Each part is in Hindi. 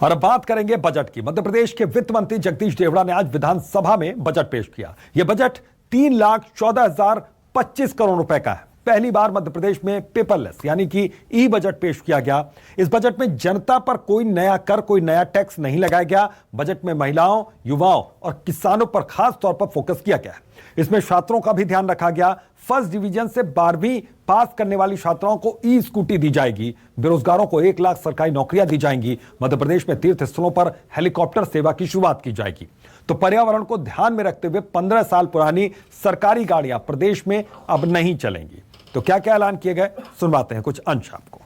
और अब बात करेंगे बजट की। मध्य प्रदेश के वित्त मंत्री जगदीश देवड़ा ने आज विधानसभा में बजट पेश किया। यह बजट 3,14,025 करोड़ रुपए का है। पहली बार मध्य प्रदेश में पेपरलेस यानी कि ई बजट पेश किया गया। इस बजट में जनता पर कोई नया कर, कोई नया टैक्स नहीं लगाया गया। बजट में महिलाओं, युवाओं और किसानों पर खास तौर पर फोकस किया गया है। इसमें छात्रों का भी ध्यान रखा गया। फर्स्ट डिवीजन से 12वीं पास करने वाली छात्राओं को ई स्कूटी दी जाएगी। बेरोजगारों को 1 लाख सरकारी नौकरियां दी जाएंगी। मध्य प्रदेश में तीर्थ स्थलों पर हेलीकॉप्टर सेवा की शुरुआत की जाएगी। तो पर्यावरण को ध्यान में रखते हुए 15 साल पुरानी सरकारी गाड़ियां प्रदेश में अब नहीं चलेंगी। तो क्या क्या ऐलान किए गए, सुनवाते हैं कुछ अंश आपको।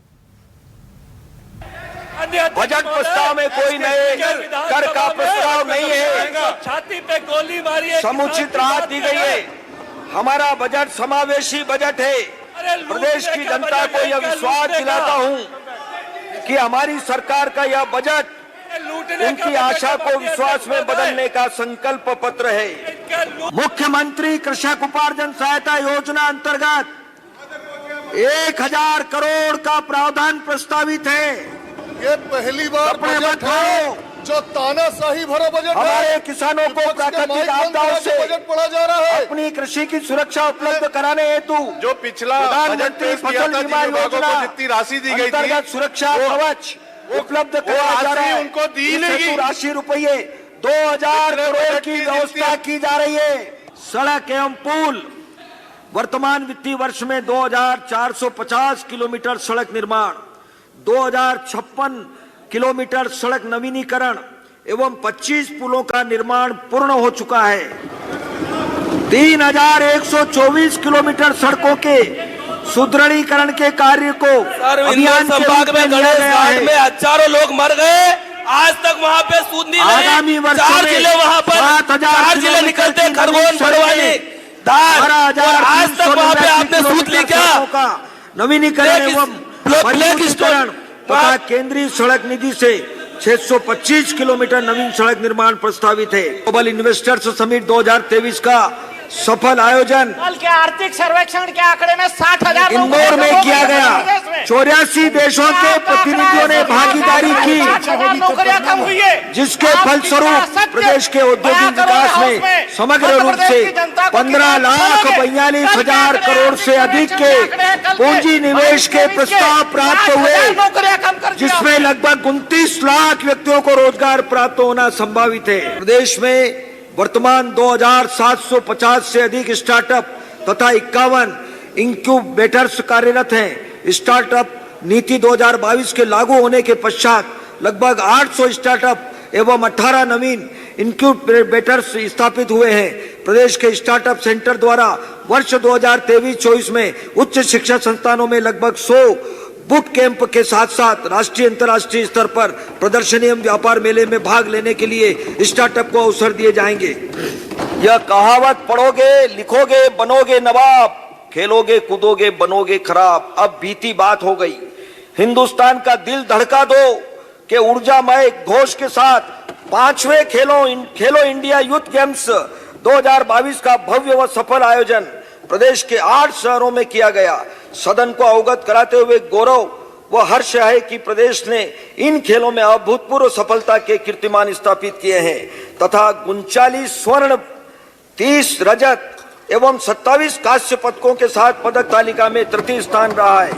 बजट प्रस्ताव में कोई नए कर का प्रस्ताव नहीं है। छाती पे गोली मारी है। समुचित राहत दी गई है। हमारा बजट समावेशी बजट है। प्रदेश की जनता को यह विश्वास दिलाता हूं कि हमारी सरकार का यह बजट उनकी आशा को विश्वास में बदलने का संकल्प पत्र है। मुख्यमंत्री कृषक उपार्जन सहायता योजना अंतर्गत 1,000 करोड़ का प्रावधान प्रस्तावित है। ये पहली बार बजट है जो तानाशाही भरा बजट है। हमारे किसानों को प्राकृतिक आपदाओं से बजट पढ़ा जा रहा है। अपनी कृषि की सुरक्षा उपलब्ध कराने हेतु जो पिछला प्रधानमंत्री फसल बीमा योजना जितनी राशि दी गई थी, सुरक्षा कवच उपलब्ध कराया जा रहा है। उनको दी नहीं। राशि रुपये 2,000 करोड़ की व्यवस्था की जा रही है। सड़क एवं पुल वर्तमान वित्तीय वर्ष में 2,450 किलोमीटर सड़क निर्माण, 2,056 किलोमीटर सड़क नवीनीकरण एवं 25 पुलों का निर्माण पूर्ण हो चुका है। 3,124 किलोमीटर सड़कों के सुदृढ़ीकरण के कार्य को अभियान संभाग में गणेश घाट में हजारों लोग मर गए। आज तक वहां पे सूद नहीं लगी। आगामी वर्षों में 4 जिले वहां पर 4 जिले निकलते, खरगोन, बड़वानी, धार, और आज तक वहां पे आपने सूद ली क्या? नवीनीकरण एवं मजबूतीकरण तथा केंद्रीय सड़क निधि से 625 किलोमीटर नवीन सड़क निर्माण प्रस्तावित है। ग्लोबल इन्वेस्टर्स समिट 2023 का सफल आयोजन के आर्थिक सर्वेक्षण के आंकड़े में 60,000 इंदौर में किया गया। 84 देशों के प्रतिनिधियों ने भागीदारी की, नौकरियां कम हुई है, जिसके फलस्वरूप प्रदेश के औद्योगिक विकास में समग्र रूप से 15,42,000 करोड़ से अधिक के पूंजी निवेश के प्रस्ताव प्राप्त हुए, जिसमें लगभग 29 लाख व्यक्तियों को रोजगार प्राप्त होना संभावित है। प्रदेश में वर्तमान 2,750 से अधिक स्टार्टअप तथा 51 इंक्यूबेटर्स कार्यरत हैं। स्टार्टअप नीति 2022 के लागू होने के पश्चात लगभग 800 स्टार्टअप एवं 18 नवीन इंक्यूबेटर्स स्थापित हुए हैं। प्रदेश के स्टार्टअप सेंटर द्वारा वर्ष 2023-24 में उच्च शिक्षा संस्थानों में लगभग 100 बुट कैंप के साथ साथ राष्ट्रीय अंतर्राष्ट्रीय स्तर पर प्रदर्शनी एवं व्यापार मेले में भाग लेने के लिए स्टार्टअप को अवसर दिए जाएंगे। यह कहावत पढ़ोगे, लिखोगे, बनोगे नवाब, खेलोगे, कूदोगे, बनोगे खराब, अब बीती बात हो गई। हिंदुस्तान का दिल धड़का दो के ऊर्जामय घोष के साथ 5वें खेलो इंडिया यूथ गेम्स 2022 का भव्य व सफल आयोजन प्रदेश के 8 शहरों में किया गया। सदन को अवगत कराते हुए गौरव व हर्ष है कि प्रदेश ने इन खेलों में अभूतपूर्व सफलता के कीर्तिमान स्थापित किए हैं तथा 39 स्वर्ण, 30 रजत एवं 27 कांस्य पदकों के साथ पदक तालिका में तृतीय स्थान रहा है।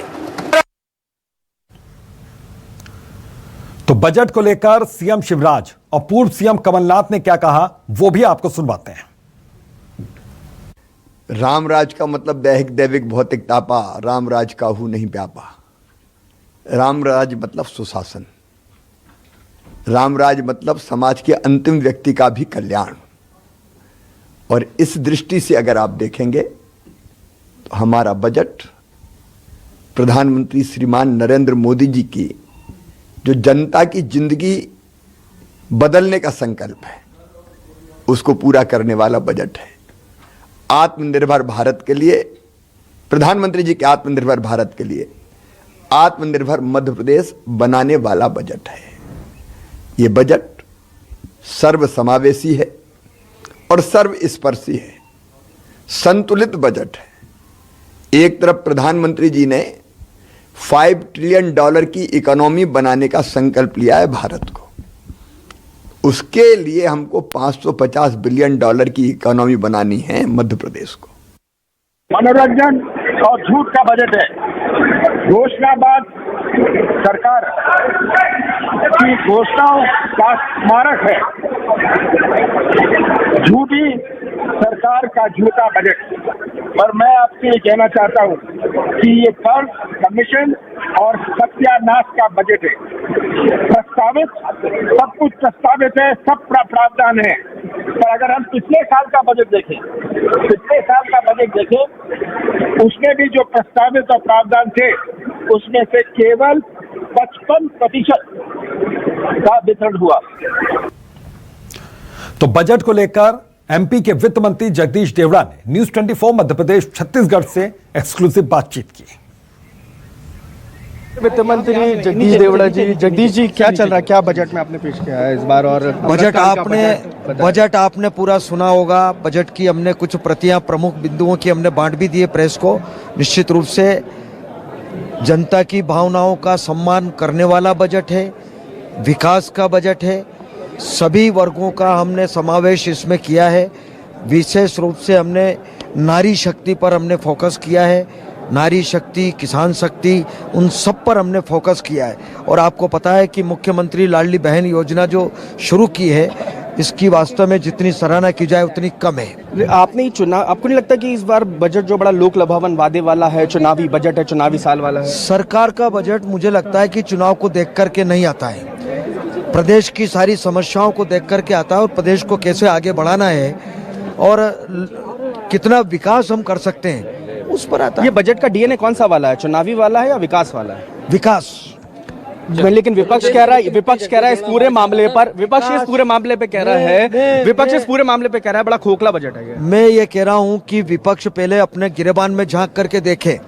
तो बजट को लेकर सीएम शिवराज और पूर्व सीएम कमलनाथ ने क्या कहा, वो भी आपको सुनवाते हैं। रामराज का मतलब दैहिक दैविक भौतिक तापा, रामराज काहू नहीं व्यापा। रामराज मतलब सुशासन, रामराज मतलब समाज के अंतिम व्यक्ति का भी कल्याण। और इस दृष्टि से अगर आप देखेंगे तो हमारा बजट प्रधानमंत्री श्रीमान नरेंद्र मोदी जी की जो जनता की जिंदगी बदलने का संकल्प है, उसको पूरा करने वाला बजट है। आत्मनिर्भर भारत के लिए, प्रधानमंत्री जी के आत्मनिर्भर भारत के लिए आत्मनिर्भर मध्य प्रदेश बनाने वाला बजट है। ये बजट सर्वसमावेशी है और सर्वस्पर्शी है, संतुलित बजट है। एक तरफ प्रधानमंत्री जी ने $5 ट्रिलियन की इकोनॉमी बनाने का संकल्प लिया है भारत को, उसके लिए हमको $550 बिलियन की इकोनॉमी बनानी है मध्य प्रदेश को। मनोरंजन और झूठ का बजट है। घोषणाबाद सरकार की घोषणाओं का स्मारक है। झूठी सरकार का झूठा बजट। पर मैं आपसे ये कहना चाहता हूँ कि ये फर्ज कमीशन और सत्यानाश का बजट है। प्रस्तावित सब कुछ प्रस्तावित है, सब प्रावधान है। पर अगर हम पिछले साल का बजट देखें, उसमें भी जो प्रस्तावित और प्रावधान थे उसमें से केवल 55% का वितरण हुआ। तो बजट को लेकर एमपी के वित्त मंत्री जगदीश देवड़ा ने न्यूज 24 मध्य प्रदेश छत्तीसगढ़ से एक्सक्लूसिव बातचीत की। वित्त मंत्री जगदीश देवड़ा जी, जगदीश जी क्या चल रहा है, क्या बजट में आपने पेश किया है इस बार? और बजट आपने पूरा सुना होगा। बजट की हमने कुछ प्रतियां प्रमुख बिंदुओं की हमने बांट भी दिए प्रेस को। निश्चित रूप से जनता की भावनाओं का सम्मान करने वाला बजट है, विकास का बजट है, सभी वर्गों का हमने समावेश इसमें किया है। विशेष रूप से हमने नारी शक्ति पर हमने फोकस किया है। नारी शक्ति, किसान शक्ति, उन सब पर हमने फोकस किया है। और आपको पता है कि मुख्यमंत्री लाडली बहन योजना जो शुरू की है, इसकी वास्तव में जितनी सराहना की जाए उतनी कम है। आपने चुनाव, आपको नहीं लगता कि इस बार बजट जो बड़ा लोक लभावन वादे वाला है, चुनावी बजट है, चुनावी साल वाला है? सरकार का बजट मुझे लगता है कि चुनाव को देख करके नहीं आता है, प्रदेश की सारी समस्याओं को देख करके आता है और प्रदेश को कैसे आगे बढ़ाना है और कितना विकास हम कर सकते हैं उस पर आता है। ये बजट का डीएनए कौन सा वाला है, चुनावी वाला है या विकास वाला है? विकास। लेकिन विपक्ष कह रहा है इस पूरे मामले पर, विपक्ष इस पूरे मामले पे कह रहा है बड़ा खोखला बजट है। मैं ये कह रहा हूँ कि विपक्ष पहले अपने गिरेबान में झांक करके देखे।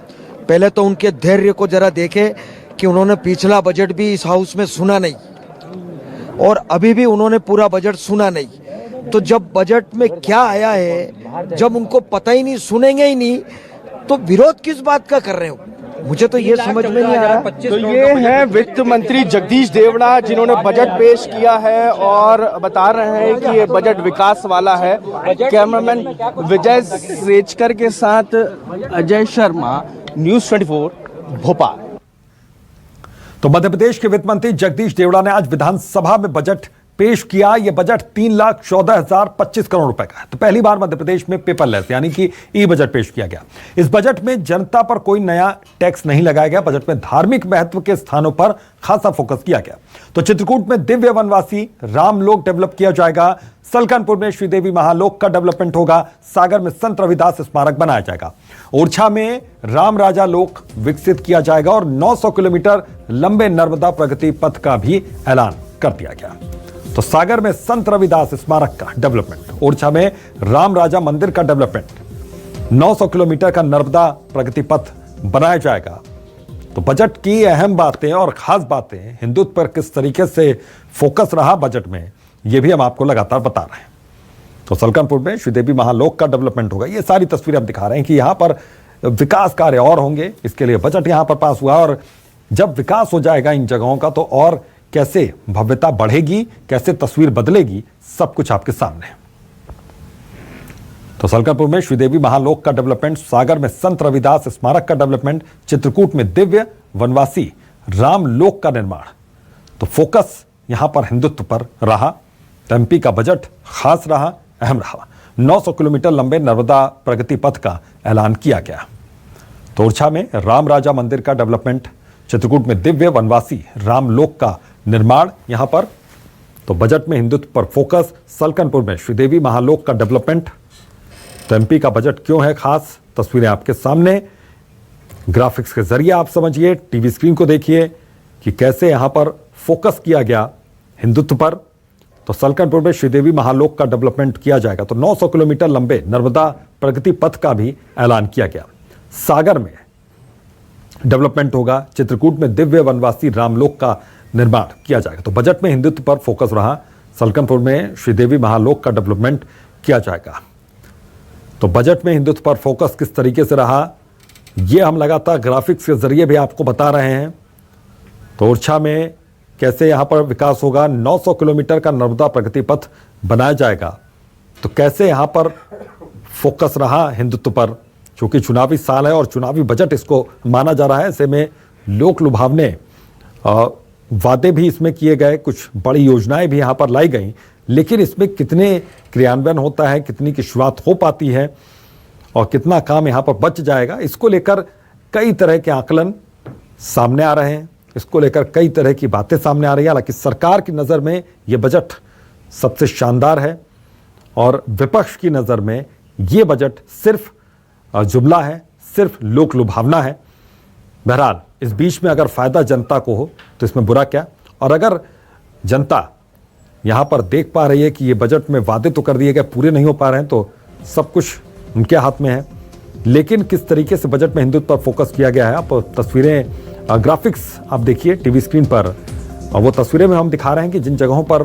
पहले तो उनके धैर्य को जरा देखे कि उन्होंने पिछला बजट भी इस हाउस में सुना नहीं और अभी भी उन्होंने पूरा बजट सुना नहीं। तो जब बजट में क्या आया है, जब उनको पता ही नहीं, सुनेंगे ही नहीं, तो विरोध किस बात का कर रहे हो? मुझे तो ये समझ में नहीं आ रहा। तो ये है वित्त मंत्री जगदीश देवड़ा जिन्होंने बजट पेश किया है और बता रहे हैं कि ये बजट विकास वाला है। कैमरामैन विजय सेचकर के साथ अजय शर्मा, न्यूज 24 भोपाल। तो मध्य प्रदेश के वित्त मंत्री जगदीश देवड़ा ने आज विधानसभा में बजट पेश किया। यह बजट 3,14,025 करोड़ रुपए का है। तो पहली बार मध्य प्रदेश में पेपरलेस यानी कि ई बजट पेश किया गया। इस बजट में जनता पर कोई नया टैक्स नहीं लगाया गया। बजट में धार्मिक महत्व के स्थानों पर खासा फोकस किया गया। तो चित्रकूट में दिव्य वनवासी रामलोक डेवलप किया जाएगा। सलकनपुर में श्रीदेवी महालोक का डेवलपमेंट होगा। सागर में संत रविदास स्मारक बनाया जाएगा। ओरछा में राम राजा लोक विकसित किया जाएगा और 900 किलोमीटर लंबे नर्मदा प्रगति पथ का भी ऐलान कर दिया गया। तो सागर में संत रविदास स्मारक का डेवलपमेंट, ओरछा में राम राजा मंदिर का डेवलपमेंट, 900 किलोमीटर का नर्मदा प्रगति पथ बनाया जाएगा। तो बजट की अहम बातें और खास बातें, हिंदुत्व पर किस तरीके से फोकस रहा बजट में, यह भी हम आपको लगातार बता रहे हैं। तो सलकनपुर में श्रीदेवी महालोक का डेवलपमेंट होगा। ये सारी तस्वीरें हम दिखा रहे हैं कि यहां पर विकास कार्य और होंगे। इसके लिए बजट यहां पर पास हुआ और जब विकास हो जाएगा इन जगहों का तो और कैसे भव्यता बढ़ेगी, कैसे तस्वीर बदलेगी, सब कुछ आपके सामने है। तो सलकनपुर में श्रीदेवी महालोक का डेवलपमेंट, सागर में संत रविदास स्मारक का डेवलपमेंट, चित्रकूट में दिव्य वनवासी रामलोक का निर्माण। तो फोकस यहां पर हिंदुत्व पर रहा। एमपी का बजट खास रहा, अहम रहा। 900 किलोमीटर लंबे नर्मदा प्रगति पथ का ऐलान किया गया। तो ओरछा में राम राजा मंदिर का डेवलपमेंट, चित्रकूट में दिव्य वनवासी रामलोक का निर्माण यहां पर। तो बजट में हिंदुत्व पर फोकस, सलकनपुर में श्रीदेवी महालोक का डेवलपमेंट। तो एमपी का बजट क्यों है खास, तस्वीरें आपके सामने, ग्राफिक्स के जरिए आप समझिए, टीवी स्क्रीन को देखिए कि कैसे यहां पर फोकस किया गया हिंदुत्व पर। तो सलकनपुर में श्रीदेवी महालोक का डेवलपमेंट किया जाएगा। तो 900 किलोमीटर लंबे नर्मदा प्रगति पथ का भी ऐलान किया गया। सागर में डेवलपमेंट होगा। चित्रकूट में दिव्य वनवासी रामलोक का निर्माण किया जाएगा। तो बजट में हिंदुत्व पर फोकस रहा। सलकनपुर में श्रीदेवी महालोक का डेवलपमेंट किया जाएगा। तो बजट में हिंदुत्व पर फोकस किस तरीके से रहा, यह हम लगातार ग्राफिक्स के जरिए भी आपको बता रहे हैं। तो ओरछा में कैसे यहाँ पर विकास होगा, 900 किलोमीटर का नर्मदा प्रगति पथ बनाया जाएगा। तो कैसे यहाँ पर फोकस रहा हिंदुत्व पर, क्योंकि चुनावी साल है और चुनावी बजट इसको माना जा रहा है। ऐसे में लोक लुभावने वादे भी इसमें किए गए, कुछ बड़ी योजनाएं भी यहाँ पर लाई गई, लेकिन इसमें कितने क्रियान्वयन होता है, कितनी की शुरुआत हो पाती है और कितना काम यहाँ पर बच जाएगा, इसको लेकर कई तरह के आकलन सामने आ रहे हैं। इसको लेकर कई तरह की बातें सामने आ रही है। हालांकि सरकार की नज़र में ये बजट सबसे शानदार है और विपक्ष की नज़र में ये बजट सिर्फ जुमला है, सिर्फ लोक लुभावना है। बहरहाल इस बीच में अगर फ़ायदा जनता को हो तो इसमें बुरा क्या, और अगर जनता यहाँ पर देख पा रही है कि ये बजट में वादे तो कर दिए गए, पूरे नहीं हो पा रहे हैं, तो सब कुछ उनके हाथ में है। लेकिन किस तरीके से बजट में हिंदुत्व पर फोकस किया गया है, आप तस्वीरें, ग्राफिक्स आप देखिए टीवी स्क्रीन पर, और वो तस्वीरें में हम दिखा रहे हैं कि जिन जगहों पर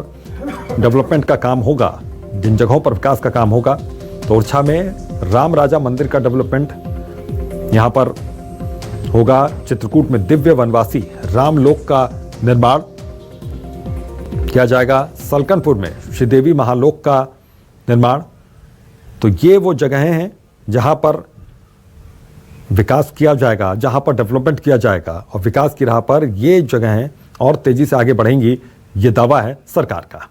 डेवलपमेंट का काम होगा, जिन जगहों पर विकास का काम होगा, तो ओरछा में राम राजा मंदिर का डेवलपमेंट यहाँ पर होगा। चित्रकूट में दिव्य वनवासी रामलोक का निर्माण किया जाएगा। सलकनपुर में श्रीदेवी महालोक का निर्माण। तो ये वो जगहें हैं जहां पर विकास किया जाएगा, जहां पर डेवलपमेंट किया जाएगा, और विकास की राह पर ये जगहें और तेजी से आगे बढ़ेंगी, ये दावा है सरकार का।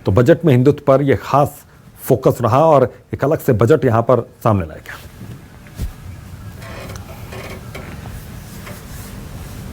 तो बजट में हिंदुत्व पर यह खास फोकस रहा और एक अलग से बजट यहां पर सामने लाएगा।